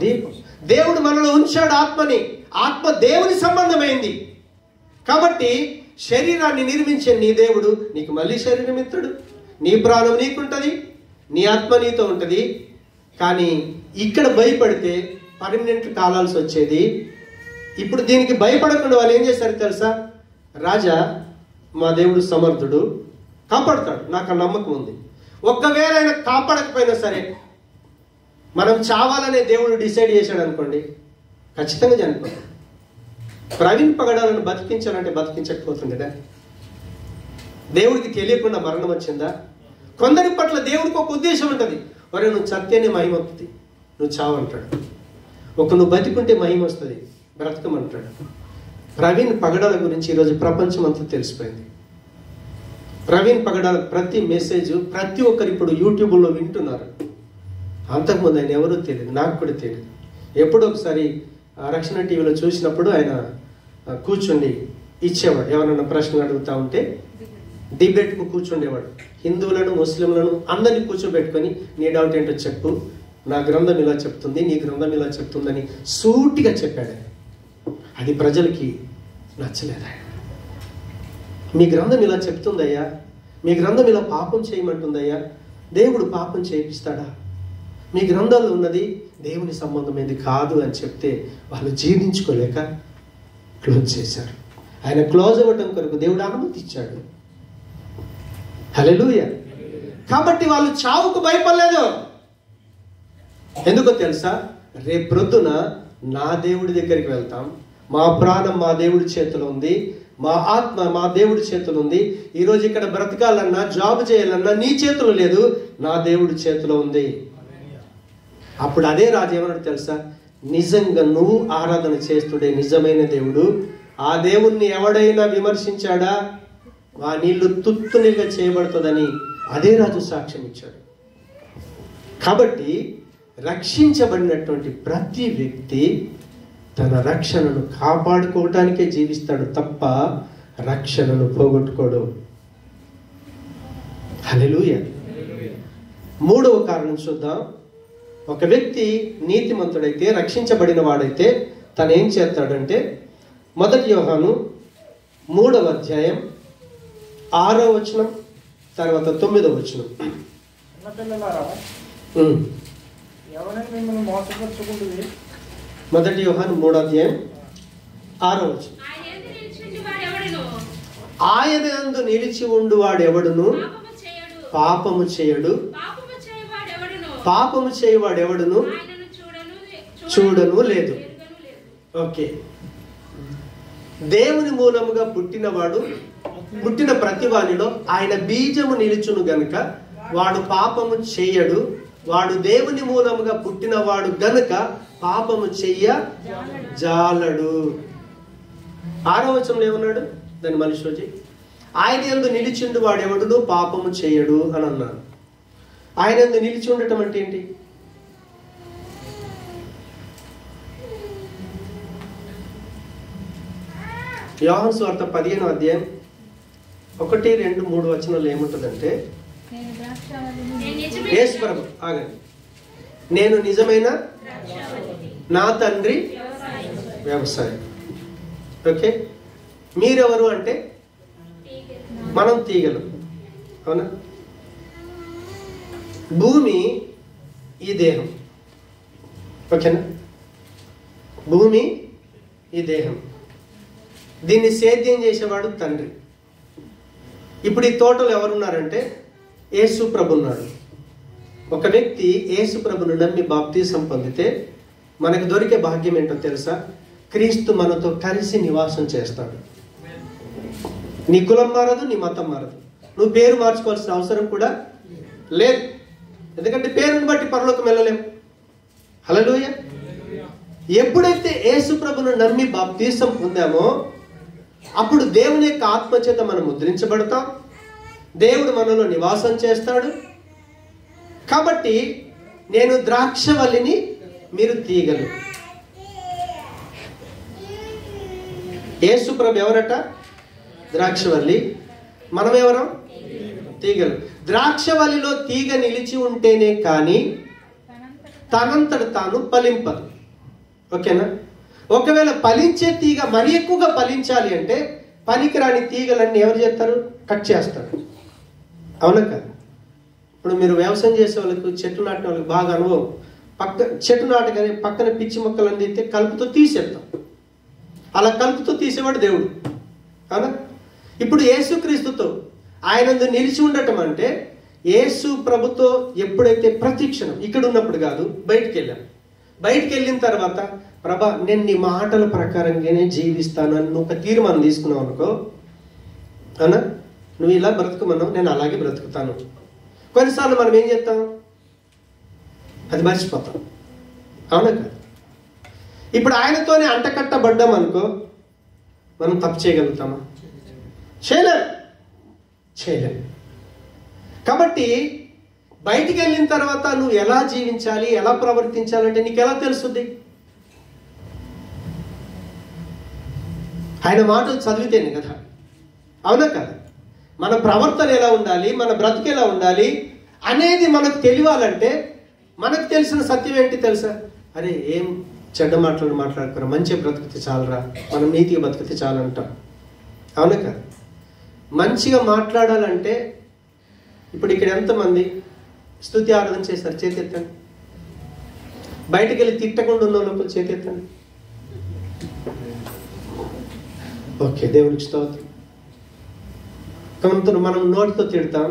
దీపం. దేవుడు మనలో ఉంచాడు ఆత్మని. ఆత్మ దేవుని సంబంధమైంది కాబట్టి శరీరాన్ని నిర్మించే నీ దేవుడు నీకు మళ్ళీ శరీరం ఇస్తాడు. నీ ప్రాణం నీకుంటుంది, నీ ఆత్మ నీతో ఉంటుంది. కానీ ఇక్కడ భయపడితే పర్మనెంట్ కాలాల్సి వచ్చేది. ఇప్పుడు దీనికి భయపడకుండా వాళ్ళు ఏం చేశారు తెలుసా? రాజా మా దేవుడు సమర్థుడు, కాపాడుతాడు, నాకు ఆ నమ్మకం ఉంది. ఒక్కవేళ ఆయన కాపాడకపోయినా సరే, మనం చావాలనే దేవుడు డిసైడ్ చేశాడు అనుకోండి, ఖచ్చితంగా చనిపోతాం. ప్రవీణ్ పగడాలను బతికించాలంటే బతికించకపోతుండేదా? దేవుడికి తెలియకుండా మరణం వచ్చిందా? కొందరి పట్ల దేవుడికి ఒక ఉద్దేశం ఉంటుంది. మరి నువ్వు చస్తేనే మహిమ వస్తుంది, నువ్వు చావు అంటాడు. నువ్వు బతికుంటే మహిమ వస్తుంది, బ్రతకమంటాడు. ప్రవీణ్ పగడాల గురించి ఈరోజు ప్రపంచం అంతా తెలిసిపోయింది. ప్రవీణ్ పగడాల ప్రతి మెసేజ్ ప్రతి ఒక్కరు ఇప్పుడు యూట్యూబ్లో వింటున్నారు. అంతకుముందు ఆయన ఎవరూ తెలియదు, నాకు కూడా తెలియదు. ఎప్పుడో ఒకసారి రక్షణ టీవీలో చూసినప్పుడు ఆయన కూర్చుండి ఇచ్చేవాడు. ఎవరైనా ప్రశ్నలు అడుగుతూ ఉంటే డిబేట్కు కూర్చుండేవాడు. హిందువులను, ముస్లింలను అందరినీ కూర్చోబెట్టుకొని, నీ డౌట్ ఏంటో చెప్పు, నా గ్రంథం ఇలా చెప్తుంది, నీ గ్రంథం ఇలా చెప్తుందని సూటిగా చెప్పాడు. అది ప్రజలకి నచ్చలేదు. మీ గ్రంథం ఇలా చెప్తుందయ్యా, మీ గ్రంథం ఇలా పాపం చేయమంటుందయ్యా, దేవుడు పాపం చేయిస్తాడా? మీ గ్రంథాల్లో ఉన్నది దేవుని సంబంధమైనది కాదు అని చెప్తే వాళ్ళు జీర్ణించుకోలేక క్లోజ్ చేశారు. ఆయన క్లోజ్ అవ్వటం కొరకు దేవుడు అనుమతి ఇచ్చాడు. హల్లెలూయా. కాబట్టి వాళ్ళు చావుకు భయపడలేదు. ఎందుకో తెలుసా? రేపు ప్రొద్దున నా దేవుడి దగ్గరికి వెళ్తాం, మా ప్రాణం మా దేవుడి చేతిలో ఉంది, మా ఆత్మ మా దేవుడి చేతిలో ఉంది. ఈరోజు ఇక్కడ బ్రతకాలన్నా, జాబ్ చేయాలన్నా నీ చేతిలో లేదు, నా దేవుడి చేతిలో ఉంది. అప్పుడు అదే రాజు ఏమన్నాడు తెలుసా? నిజంగా నువ్వు ఆరాధన చేస్తుండే నిజమైన దేవుడు, ఆ దేవుణ్ణి ఎవడైనా విమర్శించాడా, ఆ నీళ్లు తుత్తునిగా చేయబడుతుందని అదే రాజు సాక్ష్యం ఇచ్చాడు. కాబట్టి రక్షించబడినటువంటి ప్రతి వ్యక్తి తన రక్షణను కాపాడుకోవటానికే జీవిస్తాడు తప్ప రక్షణను పోగొట్టుకోడు. హల్లెలూయా. మూడవ కారణం చూద్దాం. ఒక వ్యక్తి నీతిమంతుడైతే, రక్షించబడిన వాడైతే తను ఏం చేస్తాడంటే, 1 యోహాను 3వ అధ్యాయం 6వ వచనం తర్వాత 9వ వచనం. ఎవరైనా మోసపరచుకుంటుంది. 1 యోహాను 3వ అధ్యాయం 6వ వచనం. ఆయన యందు నిలిచి ఉండు వాడెవడును పాపము చేయడు, పాపము చేయవాడెవడును చూడను లేదు. ఓకే, దేవుని మూలముగా పుట్టిన ప్రతి వానిలో ఆయన బీజము నిలుచును గనుక వాడు పాపము చెయ్యడు. వాడు దేవుని మూలముగా పుట్టినవాడు గనుక పాపము చెయ్య జాలడు. 6వ వచనంలో ఏమన్నాడు? దాన్ని మనిషి రోజు ఆయన యందు నిలిచిండు వాడెవడును పాపము చెయ్యడు అని అన్నాడు. ఆయన యందు నిలిచి ఉండటం అంటే ఏంటి? యోహాను సువార్త 15వ అధ్యాయం 1, 2, 3 వచనాలు ఏముంటుందంటే, యేసు ప్రభు ఆగండి, నేను నిజమైన నా తండ్రి వ్యవసాయం. ఓకే, మీరెవరు అంటే మనం తీగలం, అవునా? భూమి ఈ దేహం, ఓకేనా? భూమి ఈ దేహం, దీన్ని సేద్యం చేసేవాడు తండ్రి. ఇప్పుడు ఈ తోటలో ఎవరున్నారంటే యేసు ప్రభు ఉన్నాడు. ఒక వ్యక్తి యేసు ప్రభును నమ్మి బాప్తీసం పొందితే మనకు దొరికే భాగ్యం ఏంటో తెలుసా? క్రీస్తు మనతో కలిసి నివాసం చేస్తాడు. నీ కులం మారదు, నీ మతం మారదు, నువ్వు పేరు మార్చుకోవాల్సిన అవసరం కూడా లేదు. ఎందుకంటే పేరుని బట్టి పరలోకం వెళ్ళలేం. హల్లెలూయా. ఎప్పుడైతే యేసు ప్రభును నమ్మి బాప్తీసం పొందామో అప్పుడు దేవుని యొక్క ఆత్మచేత మనం ముద్రించబడతాం, దేవుడు మనలో నివాసం చేస్తాడు. కాబట్టి నేను ద్రాక్షవల్లిని, మీరు తీగలు. యేసు ప్రభు ఎవరట? ద్రాక్షవల్లి. మనం ఎవరం? తీగలు. ద్రాక్షవల్లిలో తీగ నిలిచి ఉంటేనే కానీ తనంతట తాను ఫలింపదు. ఓకేనా? ఒకవేళ ఫలించే తీగ మరి ఎక్కువగా ఫలించాలి అంటే పనికిరాని తీగలన్నీ ఎవరు చేస్తారు? కట్ చేస్తారు. అవునా కదా? ఇప్పుడు మీరు వ్యవసాయం చేసే వాళ్ళకు, చెట్లు నాటిన వాళ్ళకి బాగా అనుభవం. చెట్టు నాటగానే పక్కన పిచ్చి మొక్కలన్నీ అయితే కలుపుతో తీసేస్తాం. అలా కలుపుతో తీసేవాడు దేవుడు. అవునా? ఇప్పుడు యేసుక్రీస్తుతో ఆయనందు నిలిచి ఉండటం అంటే యేసు ప్రభుతో ఎప్పుడైతే ప్రతిక్షణం ఇక్కడ ఉన్నప్పుడు కాదు, బయటికి వెళ్ళాం. బయటికి వెళ్ళిన తర్వాత ప్రభా నేను నీ మాటల ప్రకారంగానే జీవిస్తాను అని నువ్వు ఒక తీర్మానం తీసుకున్నావు అనుకో, అన్నా నువ్వు ఇలా బ్రతుకుమన్నావు, నేను అలాగే బ్రతుకుతాను. కొన్నిసార్లు మనం ఏం చేస్తాం, అది మర్చిపోతాం. అవునా కాదు? ఇప్పుడు ఆయనతోనే అంటకట్టబడ్డాం అనుకో, మనం తప్పు చేయగలుగుతామా? చేయలేం. కాబట్టి బయటికి వెళ్ళిన తర్వాత నువ్వు ఎలా జీవించాలి, ఎలా ప్రవర్తించాలంటే నీకు ఎలా తెలుస్తుంది? ఆయన మాటలు చదివితేనే కదా. అవునా కదా? మన ప్రవర్తన ఎలా ఉండాలి, మన బ్రతుకు ఎలా ఉండాలి అనేది మనకు తెలియాలంటే మనకు తెలిసిన సత్యం ఏంటి తెలుసా? అరే ఏం చెడ్డ మాటలు మాట్లాడుకురా, మంచిగా బ్రతికితే చాలరా, మనం నీతిగా బ్రతికితే చాలంటాం. అవునా కదా? మంచిగా మాట్లాడాలంటే ఇప్పుడు ఇక్కడ ఎంతమంది స్తుతి ఆరాధన చేస్తారు? చేతెత్తండి. బయటకు వెళ్ళి తిట్టకుండా ఉన్న లోపల చేతెత్తండి. ఓకే, దేవునికి స్తోత్రం. కొంత మనం నోటితో తిడతాం.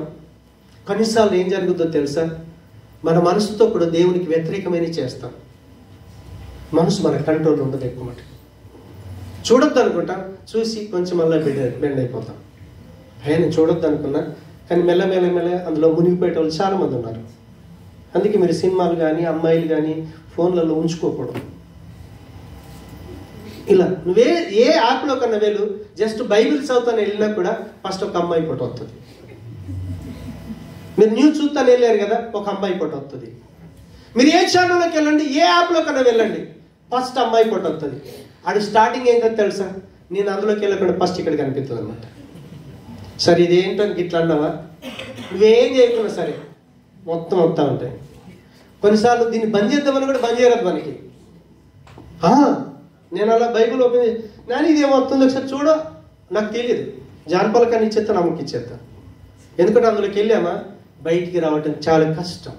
కొన్నిసార్లు ఏం జరుగుతుందో తెలుసా? మన మనసుతో కూడా దేవునికి వ్యతిరేకమైన చేస్తాం. మనసు మన కంట్రోల్ ఉండదు. ఎక్కువ మాట చూడొద్దు అనుకుంటాం, చూసి కొంచెం మళ్ళీ బెండ్ అయిపోతాం. ఆయన చూడొద్దు అనుకున్నా కానీ మెల్ల అందులో మునిగిపోయే వాళ్ళు చాలా మంది ఉన్నారు. అందుకే మీరు సినిమాలు కానీ అమ్మాయిలు కానీ ఫోన్లలో ఉంచుకోకూడదు. ఇలా నువ్వే ఏ యాప్లో కన్నా వేలు జస్ట్ బైబిల్ చదువుతాను వెళ్ళినా కూడా ఫస్ట్ ఒక అమ్మాయి ఫోటో వస్తుంది. మీరు న్యూస్ చూస్తాను వెళ్ళారు కదా, ఒక అమ్మాయి ఫోటో వస్తుంది. మీరు ఏ ఛానల్లోకి వెళ్ళండి, ఏ యాప్లో కన్నా వెళ్ళండి, ఫస్ట్ అమ్మాయి ఫోటో వస్తుంది. అది స్టార్టింగ్ ఏంటో తెలుసా? నేను అందులోకి వెళ్ళకుండా ఫస్ట్ ఇక్కడ కనిపిస్తుంది అనమాట. సరే ఇదేంటో ఇట్లా అన్నావా, నువ్వేం చేయకున్నా సరే మొత్తం వస్తూ ఉంటాయి. కొన్నిసార్లు దీన్ని బంద్ చేద్దామని కూడా బంద్ చేయరాదు మనకి. నేను అలా బైబిల్ ఓపెన్ చేసి నేను ఇదేమవుతుందో ఒకసారి చూడ, నాకు తెలియదు, జానపలకాన్ని ఇచ్చేస్తా, నమ్మకి ఇచ్చేస్తా. ఎందుకంటే అందులోకి వెళ్ళామా బయటికి రావటం చాలా కష్టం.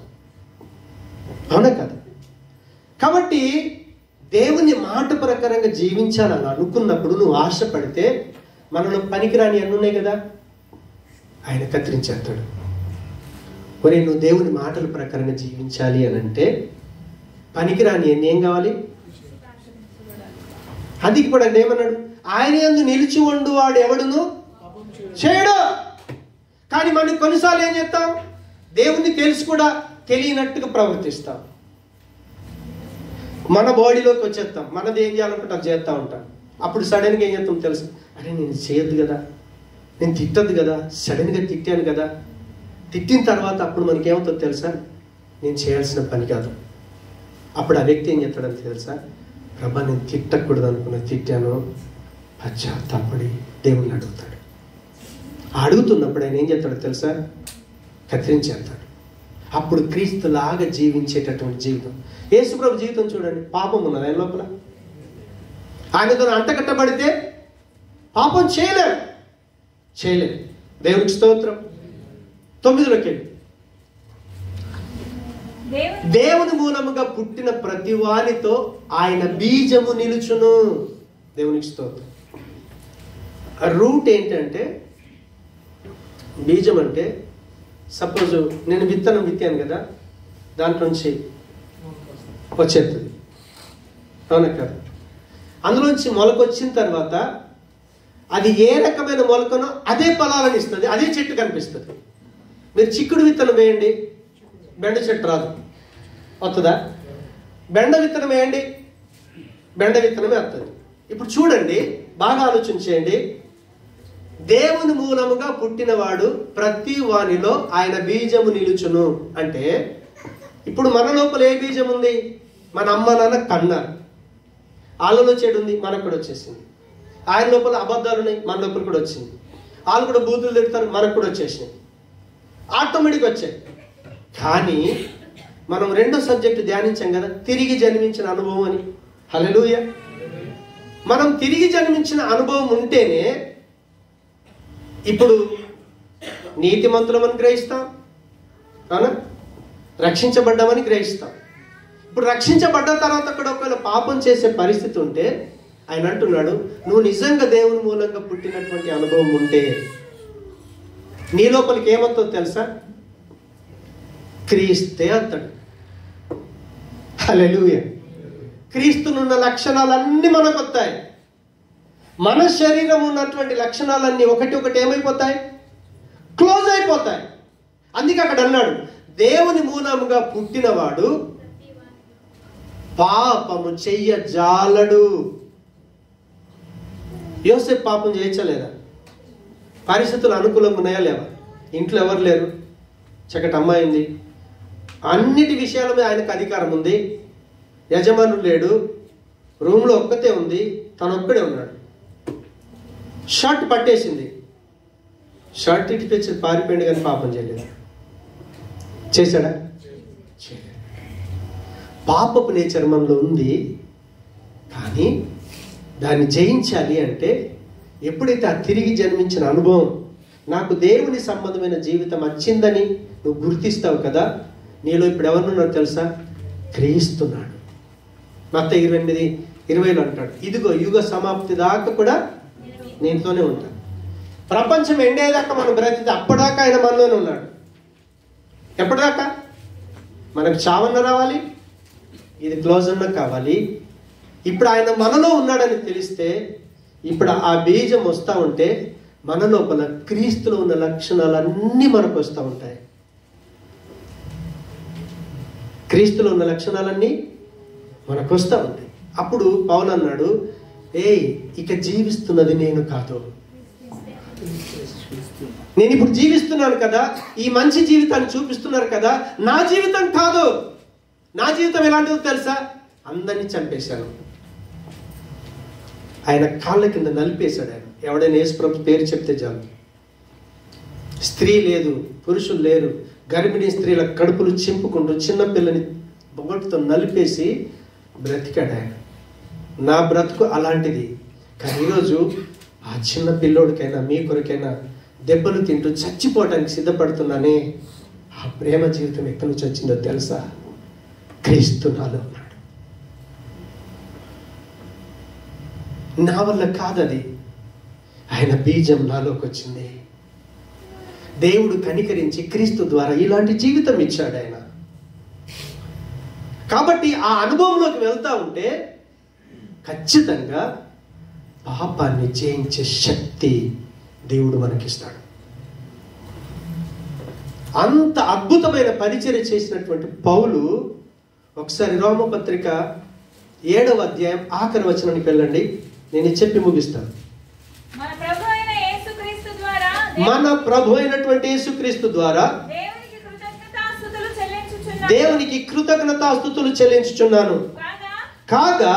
అవునా కదా? కాబట్టి దేవుని మాట ప్రకారంగా జీవించాలని అనుకున్నప్పుడు నువ్వు ఆశపడితే మనలో పనికిరాని అన్నీ ఉన్నాయి కదా, ఆయన కత్తిరించేస్తాడు. ఒరే నువ్వు దేవుని మాటల ప్రకారంగా జీవించాలి అని అంటే పనికిరాని అన్నీ ఏం కావాలి? అది ఇప్పుడు అంటే ఏమన్నాడు? ఆయన యందు నిలిచి ఉండు వాడు ఎవడును చేయడు. కానీ మనం కొన్నిసార్లు ఏం చేస్తాం? దేవుణ్ణి తెలిసి కూడా తెలియనట్టుగా ప్రవర్తిస్తాం. మన బాడీలోకి వచ్చేస్తాం, మనది ఏం చేయాలనుకుంటే అది చేస్తూ ఉంటాం. అప్పుడు సడన్గా ఏం చేస్తాం తెలుసు? అరే నేను చేయొద్దు కదా, నేను తిట్టద్దు కదా, సడన్గా తిట్టాను కదా. తిట్టిన తర్వాత అప్పుడు మనకేమవుతుందో తెలుసా? నేను చేయాల్సిన పని కాదు. అప్పుడు ఆ వ్యక్తి ఏం చేస్తాడని తెలుసా? ప్రభా నేను తిట్టకూడదు అనుకున్నా, తిట్టాను, పశ్చాత్తాపడి దేవుణ్ణి అడుగుతాడు. అడుగుతున్నప్పుడు ఆయన ఏం చేస్తాడో తెలుసా? కత్తిరించేస్తాడు. అప్పుడు క్రీస్తులాగా జీవించేటటువంటి జీవితం. యేసుప్రభు జీవితం చూడండి, పాపం ఉన్నది ఆయన లోపల. ఆయనతో అంటకట్టబడితే పాపం చేయలేం. దేవునికి స్తోత్రం. 9లోకి వెళ్ళి దేవుని మూలముగా పుట్టిన ప్రతి వానితో ఆయన బీజము నిలుచును. దేవునికి స్తోత్రం. రూట్ ఏంటంటే, బీజం అంటే సపోజ్ నేను విత్తనం విత్తాను కదా, దాంట్లో నుంచి వచ్చేస్తుంది. అవునా కదా? అందులోంచి మొలకొచ్చిన తర్వాత అది ఏ రకమైన మొలకనో అదే ఫలాలను ఇస్తుంది, అదే చెట్టు కనిపిస్తుంది. మీరు చిక్కుడు విత్తనం వేయండి, బెండ చెట్టు రాదు, వస్తుందా? బెండ విత్తనం వేయండి, బెండ విత్తనమే వస్తుంది. ఇప్పుడు చూడండి, బాగా ఆలోచించేయండి. దేవుని మూలముగా పుట్టినవాడు ప్రతి వానిలో ఆయన బీజము నిలుచును అంటే, ఇప్పుడు మన లోపల ఏ బీజం ఉంది? మన అమ్మ నాన్న కన్నారు, వాళ్ళలో చెడు ఉంది, మనకు కూడా వచ్చేసింది. ఆయన లోపల అబద్ధాలు ఉన్నాయి, మన లోపల కూడా వచ్చింది. వాళ్ళు కూడా బూతులు తిడతారు, మనకు కూడా వచ్చేసినాయి, ఆటోమేటిక్ వచ్చాయి. కానీ మనం రెండో సబ్జెక్టు ధ్యానించాం కదా, తిరిగి జన్మించిన అనుభవం అని. హల్లెలూయా. మనం తిరిగి జన్మించిన అనుభవం ఉంటేనే ఇప్పుడు నీతిమంతులమని గ్రహిస్తాం, అవునా? రక్షించబడ్డామని గ్రహిస్తాం. ఇప్పుడు రక్షించబడ్డ తర్వాత కూడా ఒకవేళ పాపం చేసే పరిస్థితి ఉంటే ఆయన అంటున్నాడు, నువ్వు నిజంగా దేవుని మూలంగా పుట్టినటువంటి అనుభవం ఉంటే నీ లోపలికి ఏమవుతుందో తెలుసా? క్రీస్తే అతడు. హల్లెలూయా. క్రీస్తునున్న లక్షణాలన్నీ మనకు వస్తాయి. మన శరీరం ఉన్నటువంటి లక్షణాలన్నీ ఒకటి ఒకటి ఏమైపోతాయి? క్లోజ్ అయిపోతాయి. అందుకే అక్కడ అన్నాడు, దేవుని మూలముగా పుట్టినవాడు పాపము చెయ్యజాలడు. యోసేపు పాపం చేయచ్చలేదా? పరిస్థితులు అనుకూలంగా ఉన్నాయా లేవా? ఇంట్లో ఎవరు లేరు, చక్కటి అమ్మాయి ఉంది, అన్నిటి విషయాల మీద ఆయనకు అధికారం ఉంది, యజమానుడు లేడు, రూమ్లో ఒక్కతే ఉంది, తను ఒక్కడే ఉన్నాడు. షర్ట్ పట్టేసింది, షర్ట్ ఇటు తెచ్చి పారిపోయింది, కానీ పాపం చేయలేదు. చేశాడా? చేయలేదు. పాపపు నేచర్ మనలో ఉంది, కానీ దాన్ని జయించాలి అంటే ఎప్పుడైతే ఆ తిరిగి జన్మించిన అనుభవం, నాకు దేవుని సంబంధమైన జీవితం వచ్చిందని నువ్వు గుర్తిస్తావు కదా, నీలో ఇప్పుడు ఎవరున్నారో తెలుసా? క్రీస్తున్నాడు. మత్తయి 28:20 అంటాడు, ఇదిగో యుగ సమాప్తి దాకా కూడా నీతోనే ఉంటాను. ప్రపంచం ఎండేదాకా మనం బ్రతికితే అప్పటిదాకా ఆయన మనలోనే ఉన్నాడు. ఎప్పటిదాకా? మనకు చావన్న రావాలి, ఇది క్లోజ్ అన్న కావాలి. ఇప్పుడు ఆయన మనలో ఉన్నాడని తెలిస్తే, ఇప్పుడు ఆ బీజం వస్తూ ఉంటే మన లోపల క్రీస్తులో ఉన్న లక్షణాలన్నీ మనకు వస్తూ ఉంటాయి. క్రీస్తులో ఉన్న లక్షణాలన్నీ మనకు వస్తూ ఉంటాయి. అప్పుడు పౌలు అన్నాడు, ఇక జీవిస్తున్నది నేను కాదు, నేను ఇప్పుడు జీవిస్తున్నాను కదా, ఈ మంచి జీవితాన్ని చూపిస్తున్నారు కదా, నా జీవితం కాదు. నా జీవితం ఎలాంటిదో తెలుసా? అందరినీ చంపేశాను. ఆయన కాళ్ళ కింద నలిపేశాడు. ఆయన ఎవడైనా యేసుప్రభు పేరు చెప్తే చాలు. స్త్రీ లేదు, పురుషులు లేరు, గర్భిణీ స్త్రీల కడుపులు చింపుకుంటూ చిన్నపిల్లని బొగటితో నలిపేసి బ్రతికాడు ఆయన. నా బ్రతుకు అలాంటిది. కానీ ఈరోజు ఆ చిన్న పిల్లోడికైనా మీ కొరకైనా దెబ్బలు తింటూ చచ్చిపోవడానికి సిద్ధపడుతున్నానే, ఆ ప్రేమ జీవితం ఎక్కడి నుంచి వచ్చిందో తెలుసా? క్రీస్తు నాలో ఉన్నాడు. నా వల్ల కాదది, ఆయన బీజం నాలోకి వచ్చింది. దేవుడు కనికరించి క్రీస్తు ద్వారా ఇలాంటి జీవితం ఇచ్చాడు ఆయన. కాబట్టి ఆ అనుభవంలోకి వెళ్తా ఉంటే ఖచ్చితంగా పాపాన్ని జయించే శక్తి దేవుడు మనకిస్తాడు. అంత అద్భుతమైన పరిచర్య చేసినటువంటి పౌలు, ఒకసారి రోమపత్రిక 7వ అధ్యాయం ఆఖరి వచనానికి వెళ్ళండి, నేను చెప్పి ముగిస్తాను. మన ప్రభు అయినటువంటి యేసుక్రీస్తు ద్వారా దేవునికి కృతజ్ఞతాస్తుతులు చెల్లించుచున్నాను. కాగా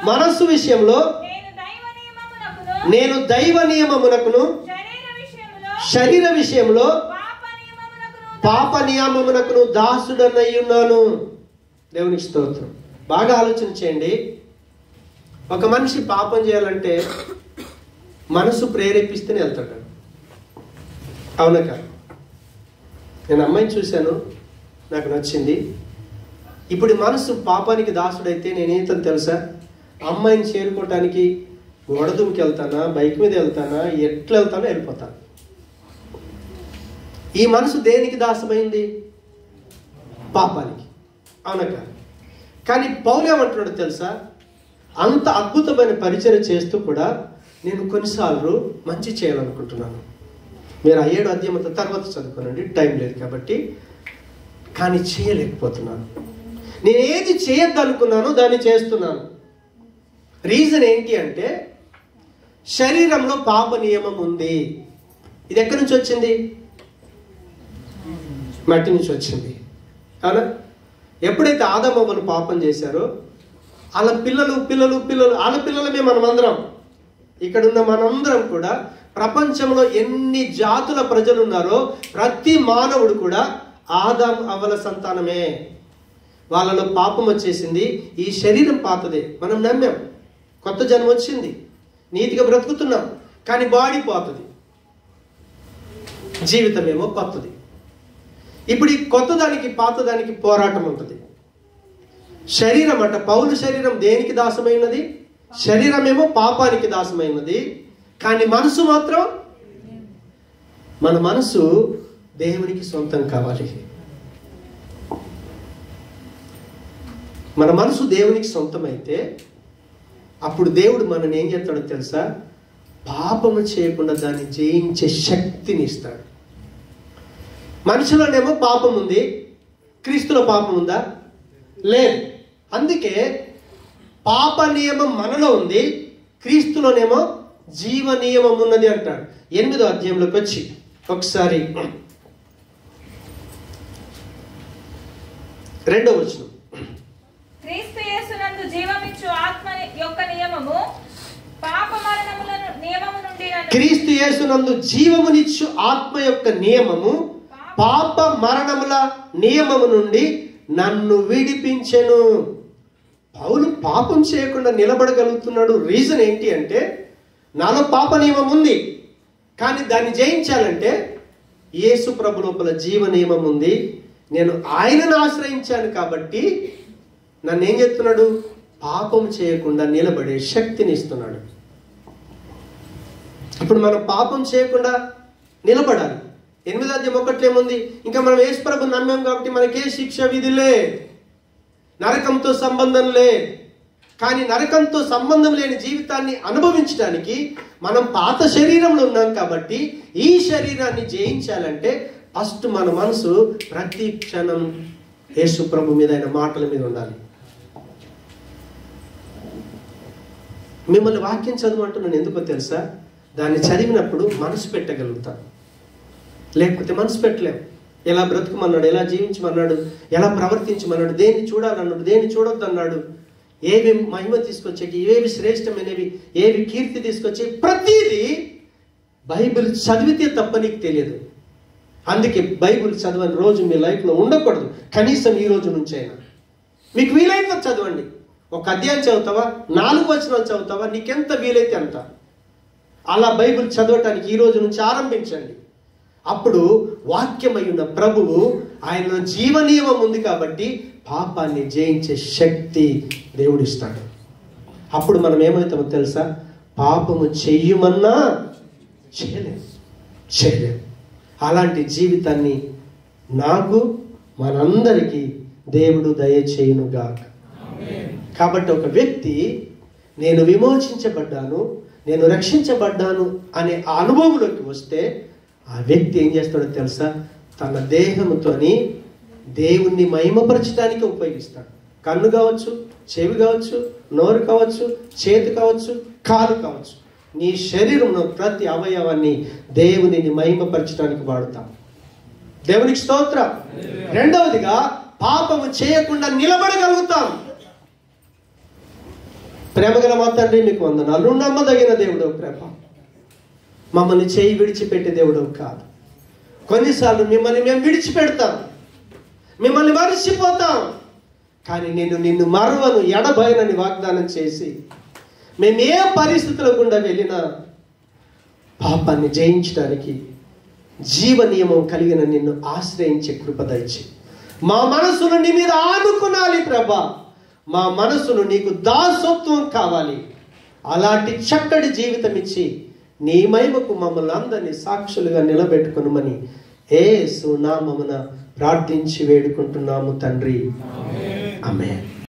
మనస్సు విషయంలో నేను దైవ నియమమునకును శరీర విషయంలో పాప నియమమునకును దాసుడనై ఉన్నాను. దేవునికి స్తోత్రం. బాగా ఆలోచన చేయండి. ఒక మనిషి పాపం చేయాలంటే మనసు ప్రేరేపిస్తేనే వెళ్తాడు. అవునా కాదు? నేను అమ్మాయిని చూశాను, నాకు నచ్చింది. ఇప్పుడు మనసు పాపానికి దాసుడైతే నేనేంతో తెలుసా? అమ్మాయిని చేరుకోవటానికి గోడదుంకి వెళ్తానా, బైక్ మీద వెళ్తానా, ఎట్లా వెళ్తానో వెళ్ళిపోతాను. ఈ మనసు దేనికి దాసమైంది? పాపానికి. అవునా కాదు? కానీ పౌలు ఏమంటున్నాడు తెలుసా? అంత అద్భుతమైన పరిచర్య చేస్తూ కూడా నేను కొన్నిసార్లు మంచి చేయాలనుకుంటున్నాను. మీరు 7వ అధ్యాయం తర్వాత చదువుకోనండి, టైం లేదు కాబట్టి. కానీ చేయలేకపోతున్నాను. నేను ఏది చేయొద్దనుకున్నానో దాన్ని చేస్తున్నాను. రీజన్ ఏంటి అంటే శరీరంలో పాప నియమం ఉంది. ఇది ఎక్కడి నుంచి వచ్చింది? మట్టి నుంచి వచ్చింది. అవునా? ఎప్పుడైతే ఆదామవ్వలు పాపం చేశారో వాళ్ళ పిల్లలు వాళ్ళ పిల్లలమే మనమందరం. ఇక్కడున్న మనందరం కూడా ప్రపంచంలో ఎన్ని జాతుల ప్రజలు ఉన్నారో ప్రతి మానవుడు కూడా ఆదాం అవ్వల సంతానమే. వాళ్ళలో పాపం వచ్చేసింది. ఈ శరీరం పాతదే, మనం నమ్మాం. కొత్త జన్మ వచ్చింది, నీతిగా బ్రతుకుతున్నాం. కానీ బాడీ పోతుంది, జీవితం ఏమో కొత్తది. ఇప్పుడు ఈ కొత్తదానికి పాతదానికి పోరాటం ఉంటుంది. శరీరం పౌలు శరీరం దేనికి దాసమైనది? శరీరమేమో పాపానికి దాసమైనది, కానీ మనసు మాత్రం, మన మనసు దేవునికి సొంతం కావాలి. మన మనసు దేవునికి సొంతమైతే అప్పుడు దేవుడు మనని ఏం చేస్తాడో తెలుసా? పాపము చేయకుండా దాన్ని జయించే శక్తిని ఇస్తాడు. మనిషిలోనేమో పాపం ఉంది, క్రీస్తులో పాపం ఉందా? లేదు. అందుకే పాప నియమం మనలో ఉంది, క్రీస్తులోనేమో జీవ నియమం ఉన్నది అంటాడు. 8వ అధ్యాయంలోకి వచ్చి ఒకసారి 2వ వచనం. క్రీస్తు యేసునందు జీవమిచ్చు ఆత్మ యొక్క నియమము పాప మరణములను నియమము నుండి, క్రీస్తు యేసునందు జీవమునిచ్చు ఆత్మ యొక్క నియమము పాప మరణముల నియమము నుండి నన్ను విడిపించెను. పౌలు పాపం చేయకుండా నిలబడగలుగుతున్నాడు. రీజన్ ఏంటి అంటే, నాలో పాప నియమం ఉంది, కానీ దాన్ని జయించాలంటే యేసు ప్రభు లోపల జీవ నియమం ఉంది. నేను ఆయనను ఆశ్రయించాను కాబట్టి నన్ను ఏం చెప్తున్నాడు? పాపం చేయకుండా నిలబడే శక్తిని ఇస్తున్నాడు. ఇప్పుడు మనం పాపం చేయకుండా నిలబడాలి. 8వ అధ్యాయం 1 ఏముంది? ఇంకా మనం యేసు ప్రభుని నమ్మాం కాబట్టి మనకే శిక్ష విధి లే, నరకంతో సంబంధం లే. కానీ నరకంతో సంబంధం లేని జీవితాన్ని అనుభవించడానికి మనం పాత శరీరంలో ఉన్నాం కాబట్టి ఈ శరీరాన్ని జయించాలంటే ఫస్ట్ మన మనసు ప్రతి క్షణం యేసు ప్రభు మీద, ఆయన మాటల మీద ఉండాలి. మిమ్మల్ని వాక్యం చదవమంటున్నాను ఎందుకో తెలుసా? దాన్ని చదివినప్పుడు మనసు పెట్టగలుగుతాను, లేకపోతే మనసు పెట్టలేము. ఎలా బ్రతుకుమన్నాడు, ఎలా జీవించమన్నాడు, ఎలా ప్రవర్తించమన్నాడు, దేన్ని చూడాలన్నాడు, దేన్ని చూడొద్దు అన్నాడు, ఏవి మహిమ తీసుకొచ్చేవి, ఏవి శ్రేష్టమైనవి, ఏవి కీర్తి తీసుకొచ్చే, ప్రతిదీ బైబిల్ చదివితే తప్ప నీకు తెలియదు. అందుకే బైబిల్ చదవని రోజు మీ లైఫ్లో ఉండకూడదు. కనీసం ఈ రోజు నుంచి అయినా మీకు వీలైతే చదవండి. ఒక అధ్యాయం చదువుతావా, 4 వచనాలు చదువుతావా, నీకెంత వీలైతే అంత. అలా బైబిల్ చదవటానికి ఈ రోజు నుంచి ఆరంభించండి. అప్పుడు వాక్యమై ఉన్న ప్రభువు, ఆయనలో జీవనియమం ఉంది కాబట్టి పాపాన్ని జయించే శక్తి దేవుడిస్తాడు. అప్పుడు మనం ఏమవుతామో తెలుసా? పాపము చెయ్యమన్నా చేయలేము. అలాంటి జీవితాన్ని నాకు, మనందరికీ దేవుడు దయచేయునుగాక. కాబట్టి ఒక వ్యక్తి నేను విమోచించబడ్డాను, నేను రక్షించబడ్డాను అనే ఆ అనుభవంలోకి వస్తే ఆ వ్యక్తి ఏం చేస్తాడో తెలుసా? తన దేహంతోని దేవుణ్ణి మహిమపరచడానికి ఉపయోగిస్తాడు. కన్ను కావచ్చు, చెవి కావచ్చు, నోరు కావచ్చు, చేతి కావచ్చు, కాలు కావచ్చు. నీ శరీరంలో ప్రతి అవయవాన్ని దేవునిని మహిమపరచడానికి వాడుతాం. దేవునికి స్తోత్రం. రెండవదిగా పాపము చేయకుండా నిలబడగలుగుతాం. ప్రేమగల మా తండ్రి, మీకు వందనాలు. నమ్మదగిన దేవుడు ప్రేమ, మమ్మల్ని చేయి విడిచిపెట్టే దేవుడు కాదు. కొన్నిసార్లు మిమ్మల్ని మేము విడిచిపెడతాం, మిమ్మల్ని మరిచిపోతాం, కానీ నేను నిన్ను మరువను, ఎడబయనని వాగ్దానం చేసి మేము ఏ పరిస్థితుల గుండా వెళ్ళినా పాపాన్ని జయించడానికి జీవ నియమం కలిగిన నిన్ను ఆశ్రయించే కృప దయచి మా మనసును నీ మీద ఆనుకునాలి ప్రభా. మా మనసును నీకు దాసత్వం కావాలి. అలాంటి చక్కటి జీవితం ఇచ్చి నీ మహిమకు మమ్మల్ని అందరినీ సాక్షులుగా నిలబెట్టుకునమని యేసు నామమున ప్రార్థించి వేడుకుంటున్నాము తండ్రి. ఆమేన్.